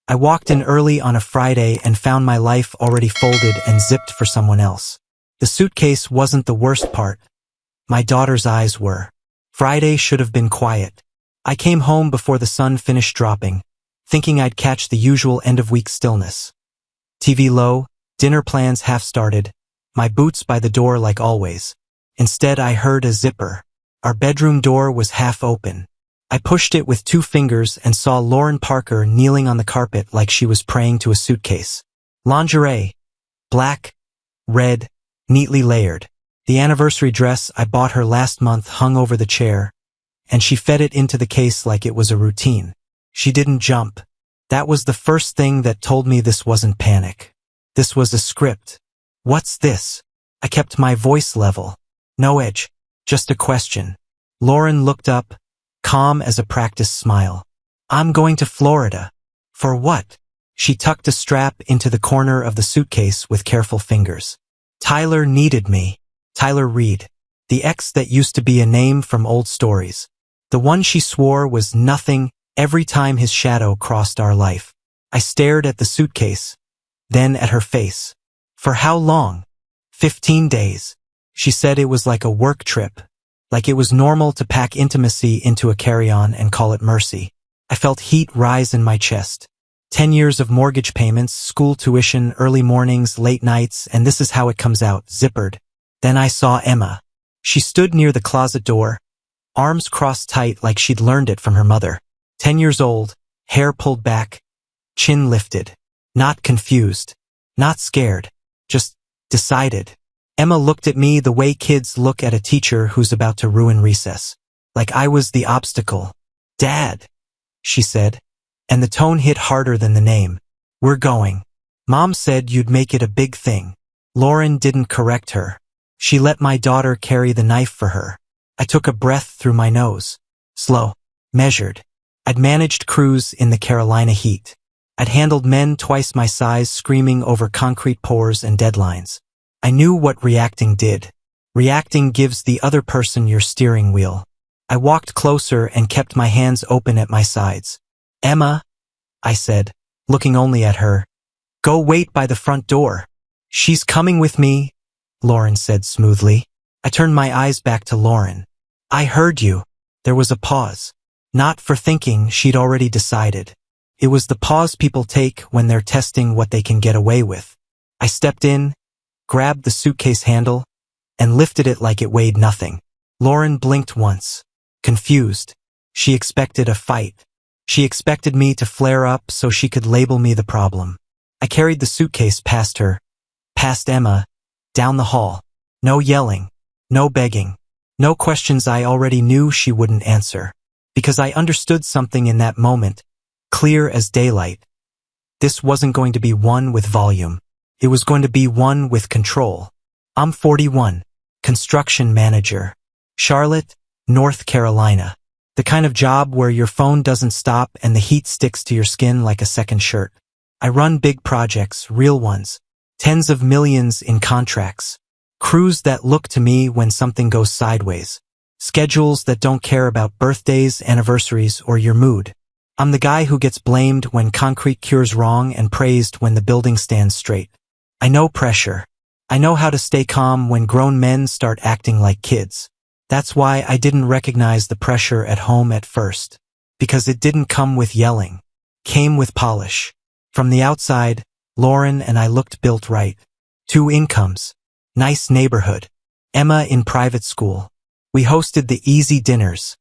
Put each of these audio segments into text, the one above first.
I walked in early on a Friday and found my life already folded and zipped for someone else. The suitcase wasn't the worst part. My daughter's eyes were. Friday should have been quiet. I came home before the sun finished dropping, thinking I'd catch the usual end-of-week stillness. TV low, dinner plans half-started, my boots by the door like always. Instead, I heard a zipper. Our bedroom door was half open. I pushed it with 2 fingers and saw Lauren Parker kneeling on the carpet like she was praying to a suitcase. Lingerie. Black, red, neatly layered. The anniversary dress I bought her last month hung over the chair, and she fed it into the case like it was a routine. She didn't jump. That was the first thing that told me this wasn't panic. This was a script. What's this? I kept my voice level. No edge. Just a question. Lauren looked up, calm as a practiced smile. I'm going to Florida. For what? She tucked a strap into the corner of the suitcase with careful fingers. Tyler needed me. Tyler Reed. The ex that used to be a name from old stories. The one she swore was nothing every time his shadow crossed our life. I stared at the suitcase, then at her face. For how long? 15 days. She said it was like a work trip, like it was normal to pack intimacy into a carry-on and call it mercy. I felt heat rise in my chest. 10 years of mortgage payments, school tuition, early mornings, late nights, and this is how it comes out, zippered. Then I saw Emma. She stood near the closet door, arms crossed tight like she'd learned it from her mother. 10 years old, hair pulled back, chin lifted. Not confused, not scared, just decided. Emma looked at me the way kids look at a teacher who's about to ruin recess. Like I was the obstacle. Dad, she said, and the tone hit harder than the name. We're going. Mom said you'd make it a big thing. Lauren didn't correct her. She let my daughter carry the knife for her. I took a breath through my nose. Slow. Measured. I'd managed crews in the Carolina heat. I'd handled men twice my size screaming over concrete pours and deadlines. I knew what reacting did. Reacting gives the other person your steering wheel. I walked closer and kept my hands open at my sides. Emma, I said, looking only at her. Go wait by the front door. She's coming with me, Lauren said smoothly. I turned my eyes back to Lauren. I heard you. There was a pause. Not for thinking, she'd already decided. It was the pause people take when they're testing what they can get away with. I stepped in, grabbed the suitcase handle, and lifted it like it weighed nothing. Lauren blinked once. Confused. She expected a fight. She expected me to flare up so she could label me the problem. I carried the suitcase past her, past Emma, down the hall. No yelling, no begging, no questions I already knew she wouldn't answer. Because I understood something in that moment, clear as daylight. This wasn't going to be one with volume. It was going to be one with control. I'm 41, construction manager. Charlotte, North Carolina. The kind of job where your phone doesn't stop and the heat sticks to your skin like a second shirt. I run big projects, real ones. Tens of millions in contracts. Crews that look to me when something goes sideways. Schedules that don't care about birthdays, anniversaries, or your mood. I'm the guy who gets blamed when concrete cures wrong and praised when the building stands straight. I know pressure. I know how to stay calm when grown men start acting like kids. That's why I didn't recognize the pressure at home at first. Because it didn't come with yelling. Came with polish. From the outside, Lauren and I looked built right. 2 incomes. Nice neighborhood. Emma in private school. We hosted the easy dinners.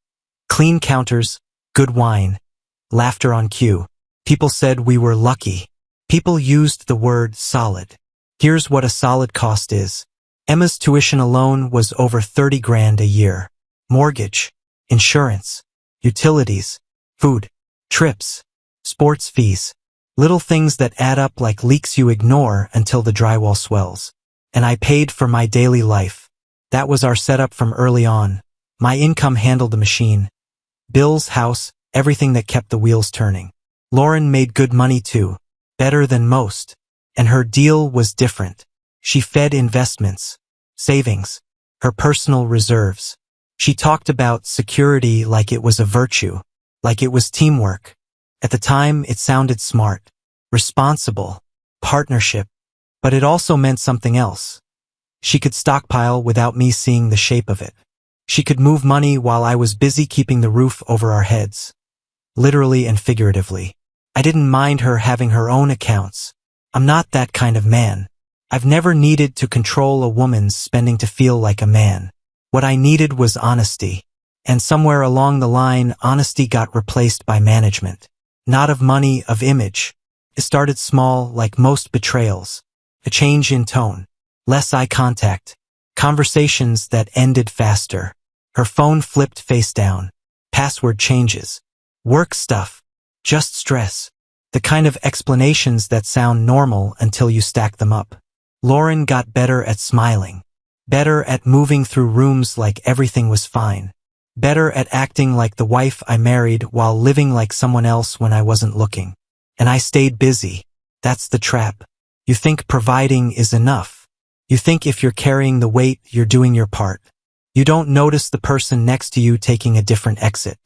Clean counters, good wine, laughter on cue. People said we were lucky. People used the word solid. Here's what a solid cost is. Emma's tuition alone was over 30 grand a year. Mortgage, insurance, utilities, food, trips, sports fees. Little things that add up like leaks you ignore until the drywall swells. And I paid for my daily life. That was our setup from early on. My income handled the machine. Bills, house, everything that kept the wheels turning. Lauren made good money too. Better than most. And her deal was different. She fed investments, savings, her personal reserves. She talked about security like it was a virtue, like it was teamwork. At the time, it sounded smart. responsible, partnership, but it also meant something else. She could stockpile without me seeing the shape of it. She could move money while I was busy keeping the roof over our heads. Literally and figuratively. I didn't mind her having her own accounts. I'm not that kind of man. I've never needed to control a woman's spending to feel like a man. What I needed was honesty. And somewhere along the line, honesty got replaced by management. Not of money, of image. It started small, like most betrayals. A change in tone. Less eye contact. Conversations that ended faster. Her phone flipped face down. Password changes. Work stuff. Just stress. The kind of explanations that sound normal until you stack them up. Lauren got better at smiling. Better at moving through rooms like everything was fine. Better at acting like the wife I married while living like someone else when I wasn't looking. And I stayed busy. That's the trap. You think providing is enough. You think if you're carrying the weight, you're doing your part. You don't notice the person next to you taking a different exit.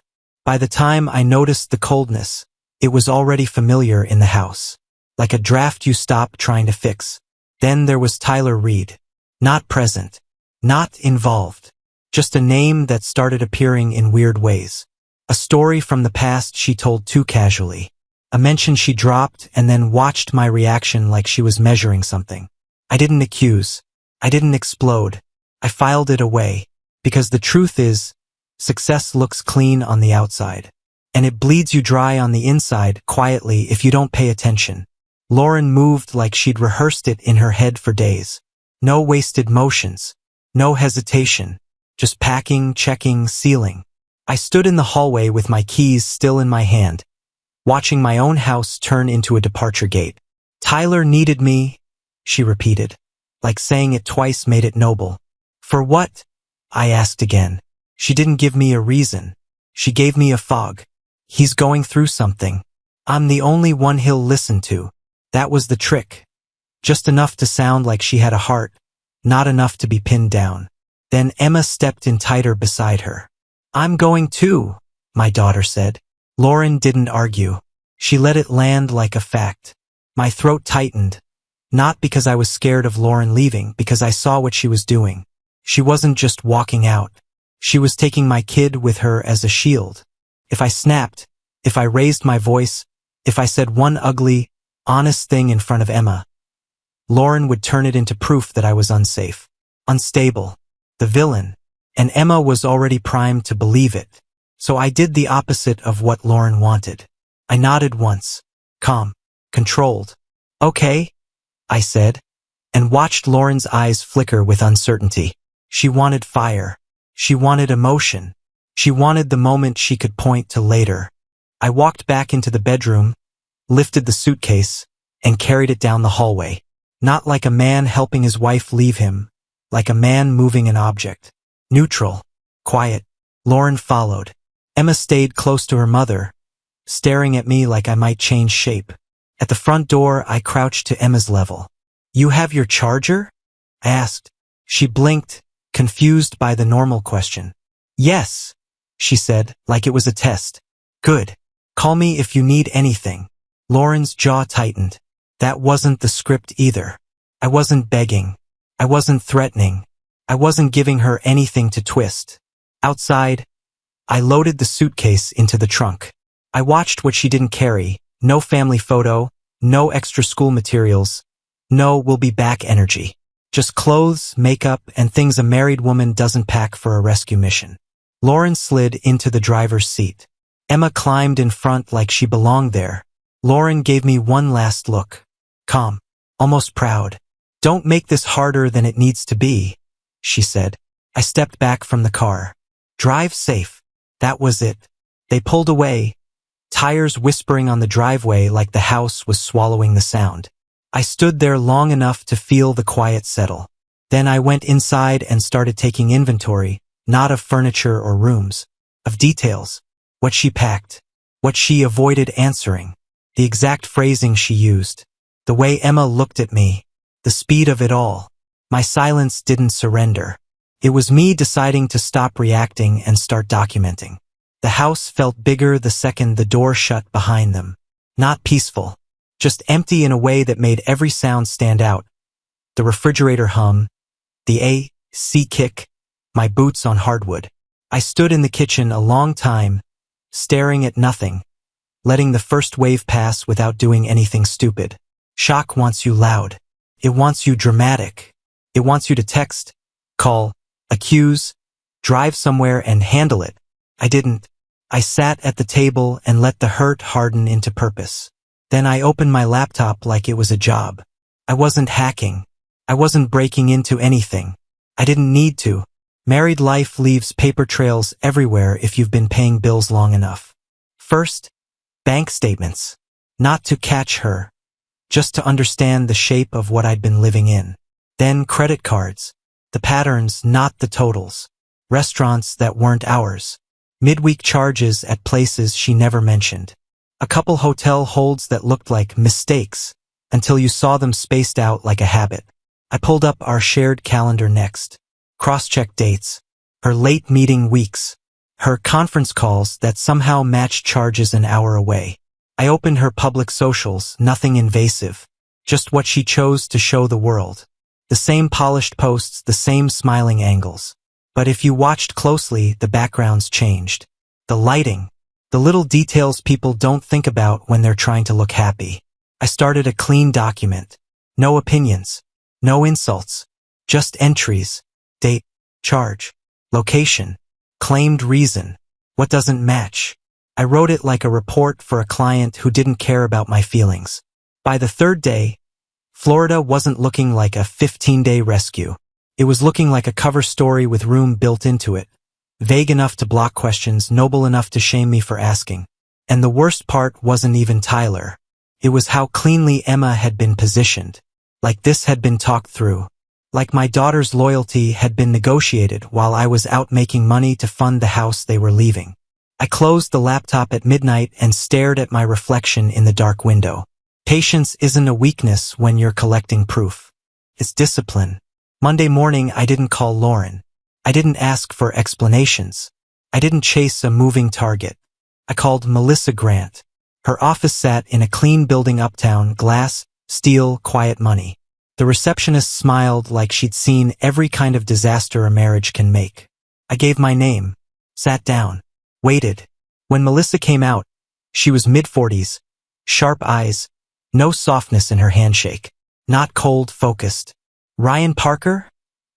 By the time I noticed the coldness, it was already familiar in the house. Like a draft you stop trying to fix. Then there was Tyler Reed. Not present. Not involved. Just a name that started appearing in weird ways. A story from the past she told too casually. A mention she dropped and then watched my reaction like she was measuring something. I didn't accuse. I didn't explode. I filed it away. Because the truth is, success looks clean on the outside. And it bleeds you dry on the inside, quietly, if you don't pay attention. Lauren moved like she'd rehearsed it in her head for days. No wasted motions. No hesitation. Just packing, checking, sealing. I stood in the hallway with my keys still in my hand, watching my own house turn into a departure gate. Tyler needed me, she repeated, like saying it twice made it noble. For what? I asked again. She didn't give me a reason. She gave me a fog. He's going through something. I'm the only one he'll listen to. That was the trick. Just enough to sound like she had a heart, not enough to be pinned down. Then Emma stepped in tighter beside her. I'm going too, my daughter said. Lauren didn't argue. She let it land like a fact. My throat tightened. Not because I was scared of Lauren leaving, because I saw what she was doing. She wasn't just walking out. She was taking my kid with her as a shield. If I snapped, if I raised my voice, if I said one ugly, honest thing in front of Emma, Lauren would turn it into proof that I was unsafe, unstable, the villain, and Emma was already primed to believe it. So I did the opposite of what Lauren wanted. I nodded once, calm, controlled. Okay, I said, and watched Lauren's eyes flicker with uncertainty. She wanted fire. She wanted emotion. She wanted the moment she could point to later. I walked back into the bedroom, lifted the suitcase, and carried it down the hallway. Not like a man helping his wife leave him, like a man moving an object. Neutral, quiet. Lauren followed. Emma stayed close to her mother, staring at me like I might change shape. At the front door, I crouched to Emma's level. You have your charger? I asked. She blinked, confused by the normal question. Yes, she said, like it was a test. Good. Call me if you need anything. Lauren's jaw tightened. That wasn't the script either. I wasn't begging. I wasn't threatening. I wasn't giving her anything to twist. Outside, I loaded the suitcase into the trunk. I watched what she didn't carry. No family photo, no extra school materials, no we'll be back energy. Just clothes, makeup, and things a married woman doesn't pack for a rescue mission. Lauren slid into the driver's seat. Emma climbed in front like she belonged there. Lauren gave me one last look. Calm, almost proud. Don't make this harder than it needs to be, she said. I stepped back from the car. Drive safe. That was it. They pulled away, tires whispering on the driveway like the house was swallowing the sound. I stood there long enough to feel the quiet settle. Then I went inside and started taking inventory, not of furniture or rooms, of details. What she packed, what she avoided answering, the exact phrasing she used, the way Emma looked at me, the speed of it all. My silence didn't surrender. It was me deciding to stop reacting and start documenting. The house felt bigger the second the door shut behind them. Not peaceful, just empty in a way that made every sound stand out. The refrigerator hum, the AC kick, my boots on hardwood. I stood in the kitchen a long time, staring at nothing, letting the first wave pass without doing anything stupid. Shock wants you loud. It wants you dramatic. It wants you to text, call, accuse, drive somewhere and handle it. I didn't. I sat at the table and let the hurt harden into purpose. Then I opened my laptop like it was a job. I wasn't hacking. I wasn't breaking into anything. I didn't need to. Married life leaves paper trails everywhere if you've been paying bills long enough. First, bank statements. Not to catch her, just to understand the shape of what I'd been living in. Then credit cards. The patterns, not the totals. Restaurants that weren't ours. Midweek charges at places she never mentioned. A couple hotel holds that looked like mistakes until you saw them spaced out like a habit. I pulled up our shared calendar next. Cross-checked dates. Her late meeting weeks. Her conference calls that somehow matched charges an hour away. I opened her public socials, nothing invasive. Just what she chose to show the world. The same polished posts, the same smiling angles. But if you watched closely, the backgrounds changed. The lighting. The little details people don't think about when they're trying to look happy. I started a clean document. No opinions. No insults. Just entries. Date. Charge. Location. Claimed reason. What doesn't match? I wrote it like a report for a client who didn't care about my feelings. By the third day, Florida wasn't looking like a 15-day rescue. It was looking like a cover story with room built into it. Vague enough to block questions, noble enough to shame me for asking. And the worst part wasn't even Tyler. It was how cleanly Emma had been positioned. Like this had been talked through. Like my daughter's loyalty had been negotiated while I was out making money to fund the house they were leaving. I closed the laptop at midnight and stared at my reflection in the dark window. Patience isn't a weakness when you're collecting proof. It's discipline. Monday morning, I didn't call Lauren. I didn't ask for explanations. I didn't chase a moving target. I called Melissa Grant. Her office sat in a clean building uptown, glass, steel, quiet money. The receptionist smiled like she'd seen every kind of disaster a marriage can make. I gave my name, sat down, waited. When Melissa came out, she was mid-40s, sharp eyes, no softness in her handshake, not cold, focused. "Ryan Parker?"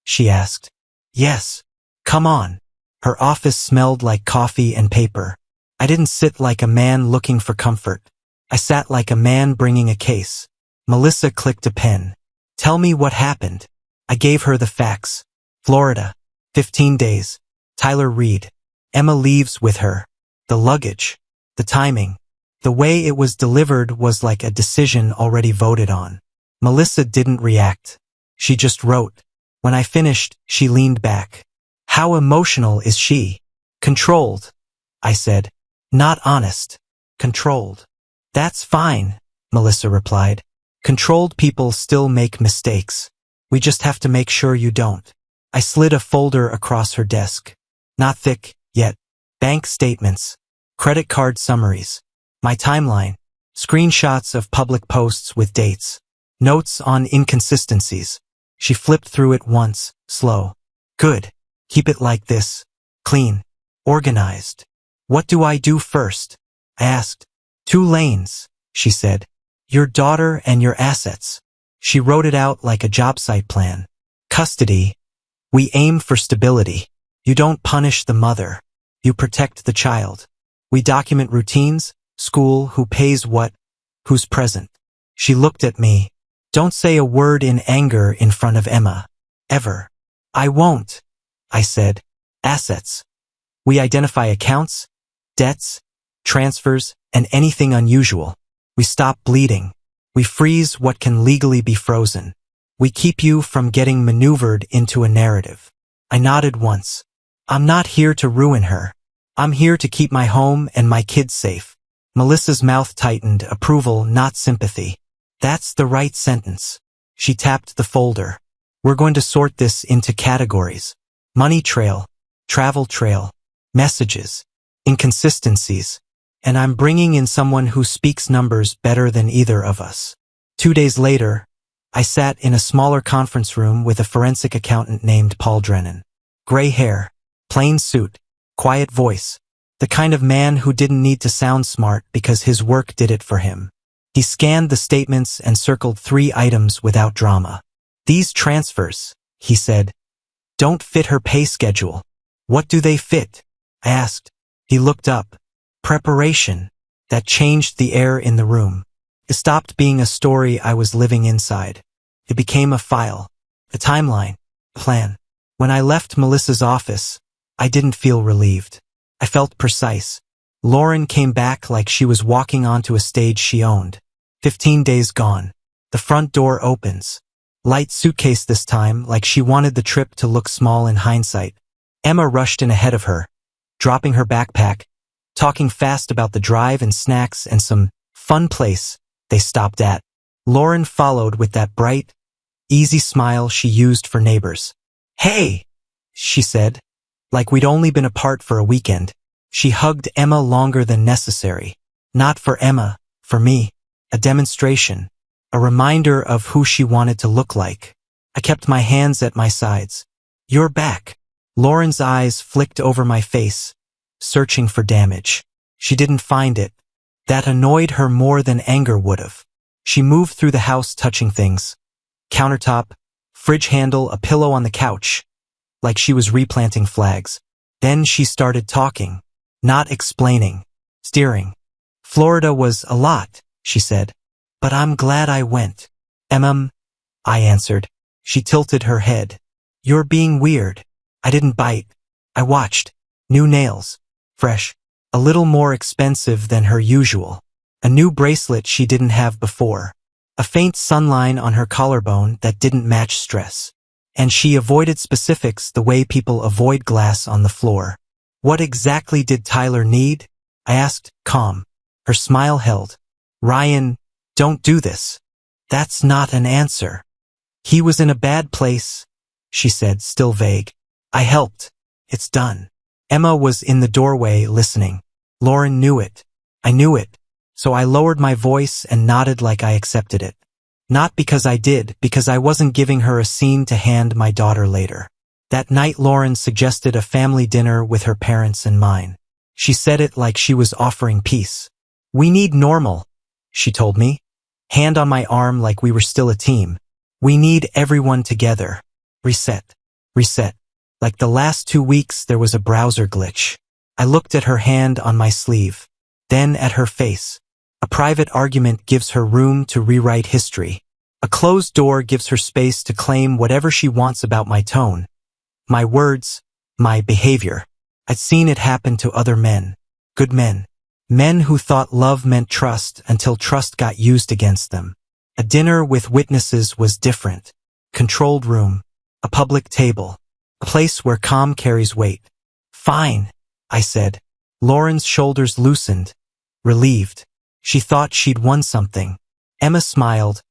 she asked. "Yes. Come on." Her office smelled like coffee and paper. I didn't sit like a man looking for comfort. I sat like a man bringing a case. Melissa clicked a pen. "Tell me what happened." I gave her the facts. Florida. 15 days. Tyler Reed. Emma leaves with her. The luggage. The timing. The way it was delivered was like a decision already voted on. Melissa didn't react. She just wrote. When I finished, she leaned back. "How emotional is she?" "Controlled," I said. "Not honest. Controlled." "That's fine," Melissa replied. "Controlled people still make mistakes. We just have to make sure you don't." I slid a folder across her desk. Not thick, yet. Bank statements. Credit card summaries. My timeline. Screenshots of public posts with dates. Notes on inconsistencies. She flipped through it once, slow. "Good. Keep it like this. Clean. Organized." "What do I do first?" I asked. "2 lanes," she said. "Your daughter and your assets." She wrote it out like a job site plan. "Custody. We aim for stability. You don't punish the mother. You protect the child. We document routines, school, who pays what, who's present." She looked at me. "Don't say a word in anger in front of Emma. Ever." "I won't," I said. "Assets. We identify accounts, debts, transfers, and anything unusual. We stop bleeding. We freeze what can legally be frozen. We keep you from getting maneuvered into a narrative." I nodded once. "I'm not here to ruin her. I'm here to keep my home and my kids safe." Melissa's mouth tightened, approval, not sympathy. "That's the right sentence." She tapped the folder. "We're going to sort this into categories. Money trail, travel trail, messages, inconsistencies, And I'm bringing in someone who speaks numbers better than either of us. 2 days later, I sat in a smaller conference room with a forensic accountant named Paul Drennan. Gray hair, plain suit, quiet voice, the kind of man who didn't need to sound smart because his work did it for him. He scanned the statements and circled 3 items without drama. These transfers, he said, don't fit her pay schedule. What do they fit? I asked. He looked up. Preparation. That changed the air in the room. It stopped being a story I was living inside. It became a file, a timeline, a plan. When I left Melissa's office, I didn't feel relieved. I felt precise. Lauren came back like she was walking onto a stage she owned. 15 days gone. The front door opens. Light suitcase this time, like she wanted the trip to look small in hindsight. Emma rushed in ahead of her, dropping her backpack, talking fast about the drive and snacks and some fun place they stopped at. Lauren followed with that bright, easy smile she used for neighbors. Hey, she said, like we'd only been apart for a weekend. She hugged Emma longer than necessary. Not for Emma, for me. A demonstration. A reminder of who she wanted to look like. I kept my hands at my sides. You're back. Lauren's eyes flicked over my face, searching for damage. She didn't find it. That annoyed her more than anger would have. She moved through the house touching things. Countertop, fridge handle, a pillow on the couch, like she was replanting flags. Then she started talking, not explaining, steering. Florida was a lot, she said, but I'm glad I went. I answered. She tilted her head. You're being weird. I didn't bite. I watched. New nails. Fresh. A little more expensive than her usual. A new bracelet she didn't have before. A faint sunline on her collarbone that didn't match stress. And she avoided specifics the way people avoid glass on the floor. What exactly did Tyler need? I asked, calm. Her smile held. Ryan, don't do this. That's not an answer. He was in a bad place, she said, still vague. I helped. It's done. Emma was in the doorway listening. Lauren knew it. I knew it. So I lowered my voice and nodded like I accepted it. Not because I did, because I wasn't giving her a scene to hand my daughter later. That night Lauren suggested a family dinner with her parents and mine. She said it like she was offering peace. We need normal, she told me. Hand on my arm like we were still a team. We need everyone together. Reset. Reset. Like the last 2 weeks there was a browser glitch. I looked at her hand on my sleeve. Then at her face. A private argument gives her room to rewrite history. A closed door gives her space to claim whatever she wants about my tone, my words, my behavior. I'd seen it happen to other men. Good men. Men who thought love meant trust until trust got used against them. A dinner with witnesses was different. Controlled room. A public table. A place where calm carries weight. Fine, I said. Lauren's shoulders loosened. Relieved. She thought she'd won something. Emma smiled,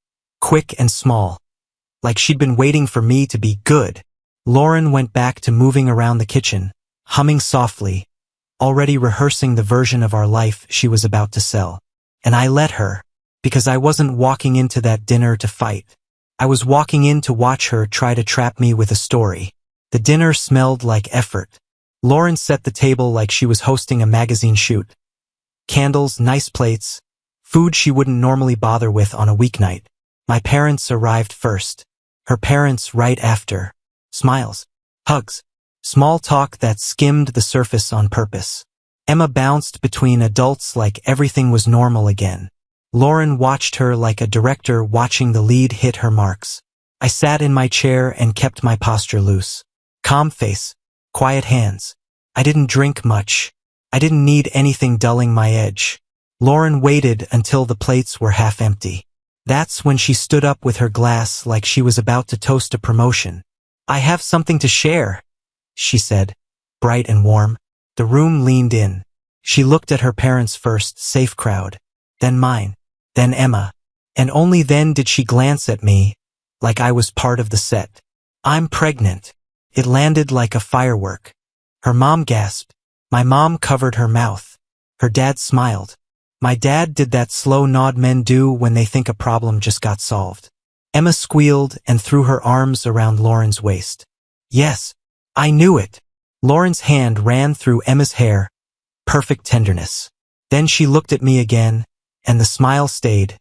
quick and small, like she'd been waiting for me to be good. Lauren went back to moving around the kitchen, humming softly, already rehearsing the version of our life she was about to sell. And I let her, because I wasn't walking into that dinner to fight. I was walking in to watch her try to trap me with a story. The dinner smelled like effort. Lauren set the table like she was hosting a magazine shoot. Candles, nice plates, food she wouldn't normally bother with on a weeknight. My parents arrived first. Her parents right after. Smiles. Hugs. Small talk that skimmed the surface on purpose. Emma bounced between adults like everything was normal again. Lauren watched her like a director watching the lead hit her marks. I sat in my chair and kept my posture loose. Calm face. Quiet hands. I didn't drink much. I didn't need anything dulling my edge. Lauren waited until the plates were half empty. That's when she stood up with her glass like she was about to toast a promotion. I have something to share, she said, bright and warm. The room leaned in. She looked at her parents first, safe crowd. Then mine. Then Emma. And only then did she glance at me, like I was part of the set. I'm pregnant. It landed like a firework. Her mom gasped. My mom covered her mouth. Her dad smiled. My dad did that slow nod men do when they think a problem just got solved. Emma squealed and threw her arms around Lauren's waist. Yes, I knew it. Lauren's hand ran through Emma's hair. Perfect tenderness. Then she looked at me again, and the smile stayed.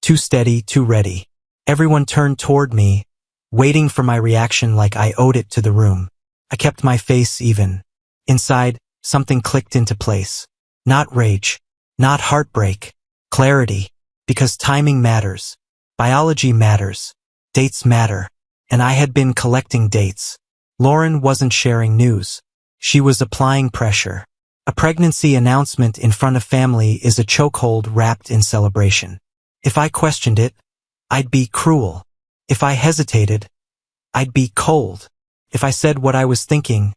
Too steady, too ready. Everyone turned toward me, waiting for my reaction like I owed it to the room. I kept my face even. Inside, something clicked into place. Not rage. Not heartbreak. Clarity. Because timing matters. Biology matters. Dates matter. And I had been collecting dates. Lauren wasn't sharing news. She was applying pressure. A pregnancy announcement in front of family is a chokehold wrapped in celebration. If I questioned it, I'd be cruel. If I hesitated, I'd be cold. If I said what I was thinking,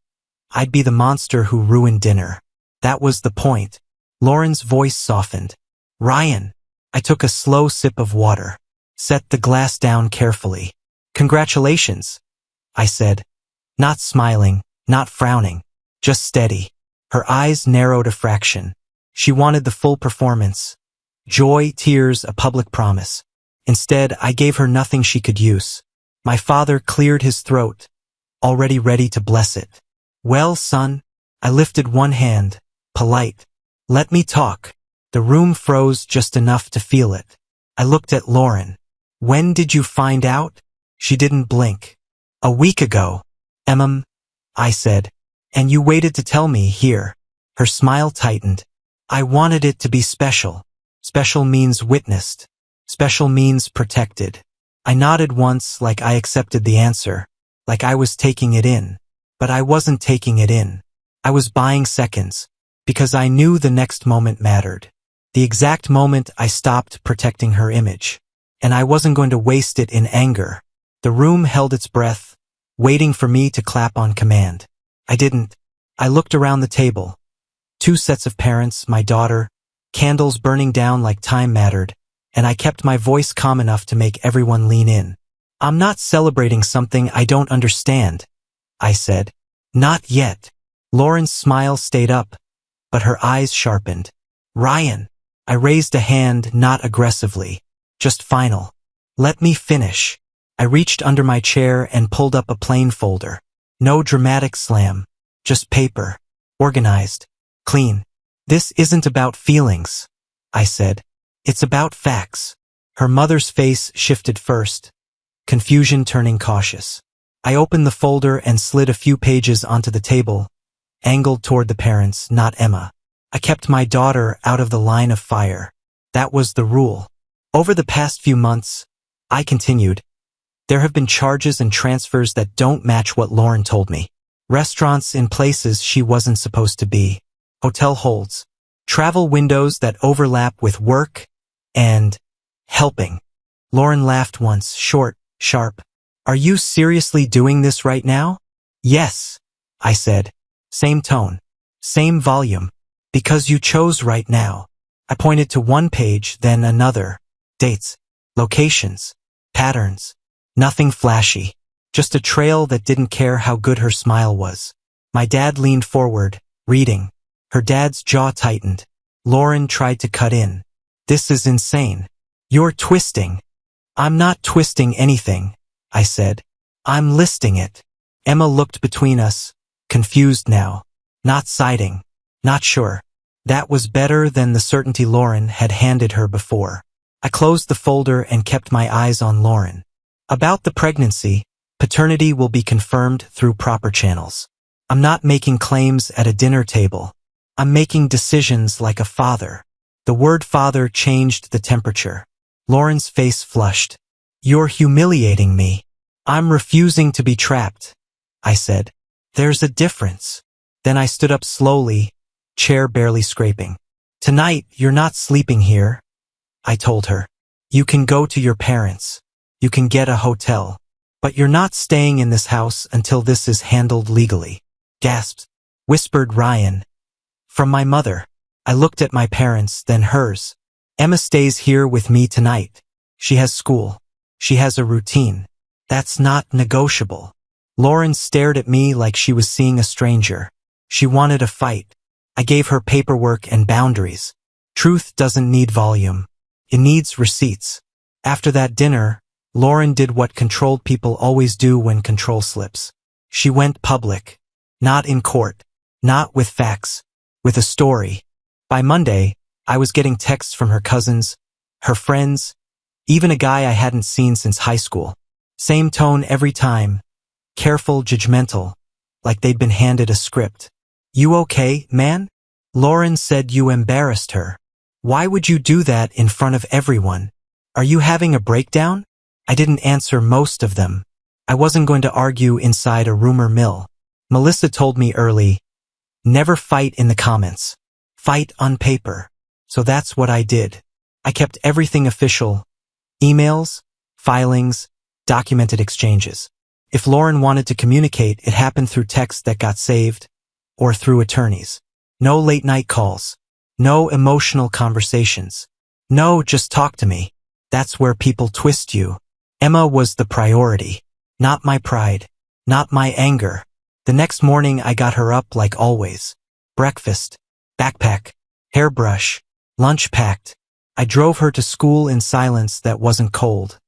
I'd be the monster who ruined dinner. That was the point. Lauren's voice softened. Ryan. I took a slow sip of water. Set the glass down carefully. Congratulations, I said. Not smiling, not frowning. Just steady. Her eyes narrowed a fraction. She wanted the full performance. Joy, tears, a public promise. Instead, I gave her nothing she could use. My father cleared his throat, already ready to bless it. Well, son, I lifted one hand, polite. Let me talk. The room froze just enough to feel it. I looked at Lauren. When did you find out? She didn't blink. A week ago. I said. And you waited to tell me here. Her smile tightened. I wanted it to be special. Special means witnessed. Special means protected. I nodded once like I accepted the answer, like I was taking it in. But I wasn't taking it in. I was buying seconds, because I knew the next moment mattered. The exact moment I stopped protecting her image. And I wasn't going to waste it in anger. The room held its breath, waiting for me to clap on command. I didn't. I looked around the table. 2 sets of parents, my daughter, candles burning down like time mattered, and I kept my voice calm enough to make everyone lean in. I'm not celebrating something I don't understand, I said. Not yet. Lauren's smile stayed up, but her eyes sharpened. Ryan. I raised a hand, not aggressively, just final. Let me finish. I reached under my chair and pulled up a plain folder. No dramatic slam, just paper. Organized. Clean. This isn't about feelings, I said. It's about facts. Her mother's face shifted first, confusion turning cautious. I opened the folder and slid a few pages onto the table, angled toward the parents, not Emma. I kept my daughter out of the line of fire. That was the rule. Over the past few months, I continued, there have been charges and transfers that don't match what Lauren told me. Restaurants in places she wasn't supposed to be. Hotel holds. Travel windows that overlap with work and helping. Lauren laughed once, short, sharp. Are you seriously doing this right now? Yes, I said. Same tone. Same volume. Because you chose right now. I pointed to one page, then another. Dates. Locations. Patterns. Nothing flashy. Just a trail that didn't care how good her smile was. My dad leaned forward, reading. Her dad's jaw tightened. Lauren tried to cut in. This is insane. You're twisting. I'm not twisting anything, I said. I'm listing it. Emma looked between us, confused now. Not siding. Not sure. That was better than the certainty Lauren had handed her before. I closed the folder and kept my eyes on Lauren. About the pregnancy, paternity will be confirmed through proper channels. I'm not making claims at a dinner table. I'm making decisions like a father. The word father changed the temperature. Lauren's face flushed. You're humiliating me. I'm refusing to be trapped, I said. There's a difference. Then I stood up slowly, chair barely scraping. Tonight, you're not sleeping here, I told her. You can go to your parents. You can get a hotel. But you're not staying in this house until this is handled legally. Gasped. Whispered Ryan. From my mother. I looked at my parents, then hers. Emma stays here with me tonight. She has school. She has a routine. That's not negotiable. Lauren stared at me like she was seeing a stranger. She wanted a fight. I gave her paperwork and boundaries. Truth doesn't need volume. It needs receipts. After that dinner, Lauren did what controlled people always do when control slips. She went public. Not in court. Not with facts. With a story. By Monday, I was getting texts from her cousins, her friends, even a guy I hadn't seen since high school. Same tone every time. Careful, judgmental. Like they'd been handed a script. You okay, man? Lauren said you embarrassed her. Why would you do that in front of everyone? Are you having a breakdown? I didn't answer most of them. I wasn't going to argue inside a rumor mill. Melissa told me early, never fight in the comments. Fight on paper. So that's what I did. I kept everything official. Emails, filings, documented exchanges. If Lauren wanted to communicate, it happened through text that got saved, or through attorneys. No late-night calls. No emotional conversations. No, just talk to me. That's where people twist you. Emma was the priority. Not my pride. Not my anger. The next morning I got her up like always. Breakfast. Backpack. Hairbrush. Lunch packed. I drove her to school in silence that wasn't cold.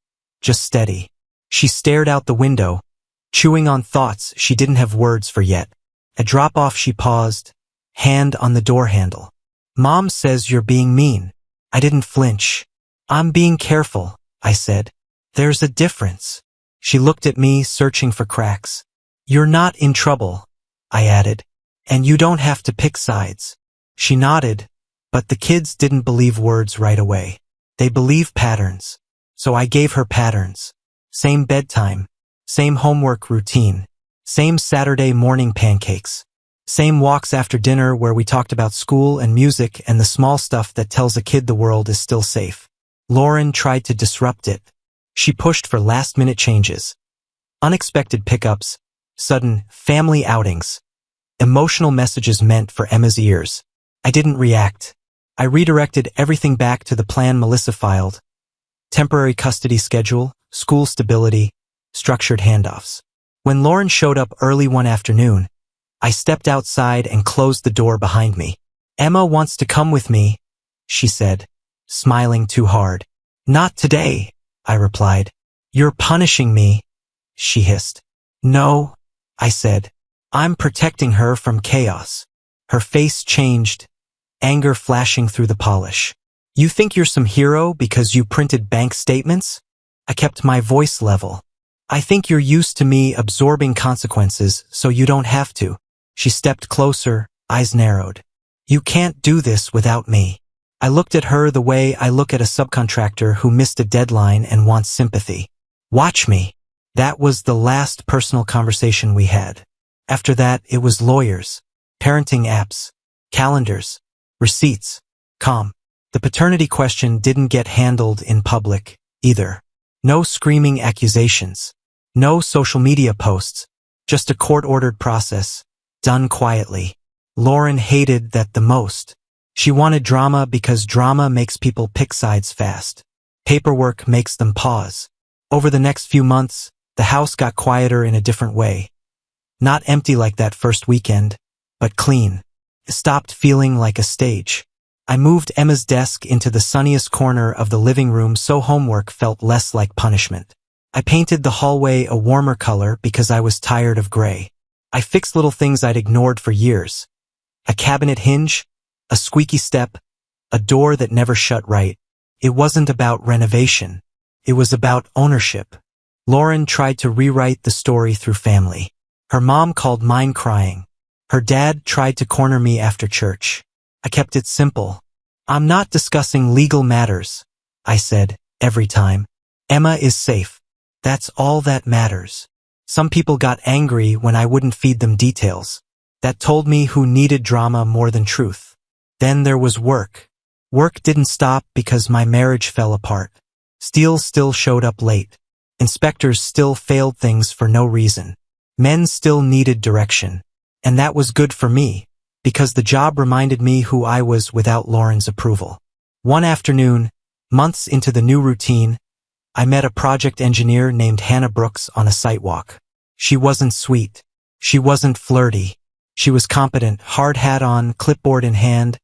Just steady. She stared out the window, chewing on thoughts she didn't have words for yet. At drop-off she paused, hand on the door handle. Mom says you're being mean. I didn't flinch. I'm being careful, I said. There's a difference. She looked at me, searching for cracks. You're not in trouble, I added. And you don't have to pick sides. She nodded, but the kids didn't believe words right away. They believe patterns. So I gave her patterns. Same bedtime. Same homework routine. Same Saturday morning pancakes. Same walks after dinner where we talked about school and music and the small stuff that tells a kid the world is still safe. Lauren tried to disrupt it. She pushed for last-minute changes. Unexpected pickups. Sudden family outings. Emotional messages meant for Emma's ears. I didn't react. I redirected everything back to the plan Melissa filed. Temporary custody schedule, school stability, structured handoffs. When Lauren showed up early one afternoon, I stepped outside and closed the door behind me. Emma wants to come with me, she said, smiling too hard. Not today, I replied. You're punishing me, she hissed. No, I said. I'm protecting her from chaos. Her face changed, anger flashing through the polish. You think you're some hero because you printed bank statements? I kept my voice level. I think you're used to me absorbing consequences so you don't have to. She stepped closer, eyes narrowed. You can't do this without me. I looked at her the way I look at a subcontractor who missed a deadline and wants sympathy. Watch me. That was the last personal conversation we had. After that, it was lawyers, parenting apps, calendars, receipts, calm. The paternity question didn't get handled in public, either. No screaming accusations. No social media posts. Just a court-ordered process, done quietly. Lauren hated that the most. She wanted drama because drama makes people pick sides fast. Paperwork makes them pause. Over the next few months, the house got quieter in a different way. Not empty like that first weekend, but clean. It stopped feeling like a stage. I moved Emma's desk into the sunniest corner of the living room so homework felt less like punishment. I painted the hallway a warmer color because I was tired of gray. I fixed little things I'd ignored for years. A cabinet hinge, a squeaky step, a door that never shut right. It wasn't about renovation. It was about ownership. Lauren tried to rewrite the story through family. Her mom called mine crying. Her dad tried to corner me after church. I kept it simple. I'm not discussing legal matters, I said, every time. Emma is safe. That's all that matters. Some people got angry when I wouldn't feed them details. That told me who needed drama more than truth. Then there was work. Work didn't stop because my marriage fell apart. Steele still showed up late. Inspectors still failed things for no reason. Men still needed direction. And that was good for me, because the job reminded me who I was without Lauren's approval. One afternoon, months into the new routine, I met a project engineer named Hannah Brooks on a site walk. She wasn't sweet. She wasn't flirty. She was competent, hard hat on, clipboard in hand,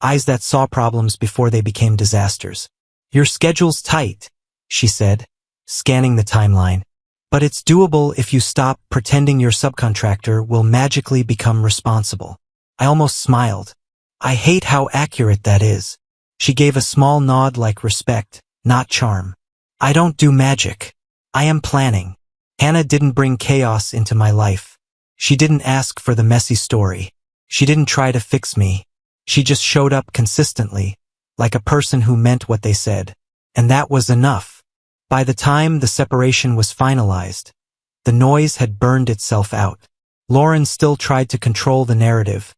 eyes that saw problems before they became disasters. Your schedule's tight, she said, scanning the timeline. But it's doable if you stop pretending your subcontractor will magically become responsible. I almost smiled. I hate how accurate that is. She gave a small nod like respect, not charm. I don't do magic. I am planning. Hannah didn't bring chaos into my life. She didn't ask for the messy story. She didn't try to fix me. She just showed up consistently, like a person who meant what they said. And that was enough. By the time the separation was finalized, the noise had burned itself out. Lauren still tried to control the narrative,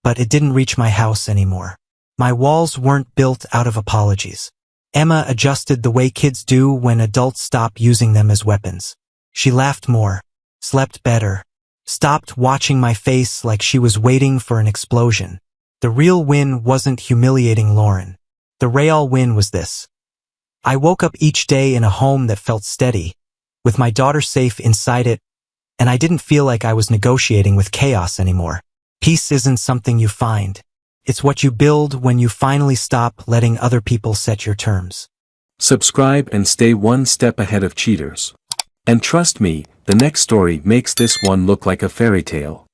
but it didn't reach my house anymore. My walls weren't built out of apologies. Emma adjusted the way kids do when adults stop using them as weapons. She laughed more, slept better, stopped watching my face like she was waiting for an explosion. The real win wasn't humiliating Lauren. The real win was this. I woke up each day in a home that felt steady, with my daughter safe inside it, and I didn't feel like I was negotiating with chaos anymore. Peace isn't something you find. It's what you build when you finally stop letting other people set your terms. Subscribe and stay one step ahead of cheaters. And trust me, the next story makes this one look like a fairy tale.